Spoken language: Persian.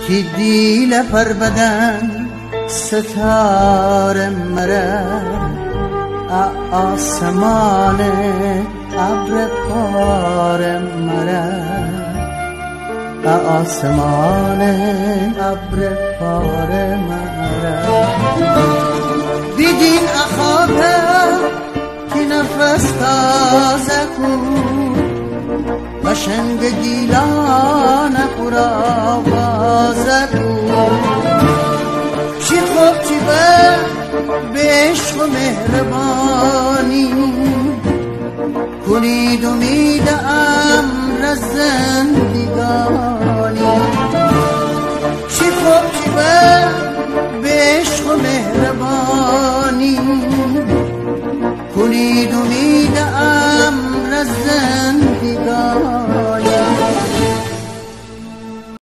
کی دیل پر بدن ستاره مره آسمان ابر پاره مره آسمان ابر پاره مره دیدین اخابه که نفس تازه کن بشنگ گیلان پورا بازه کن چی خوب چی به عشق و مهربانی کنید امید امر زندگانی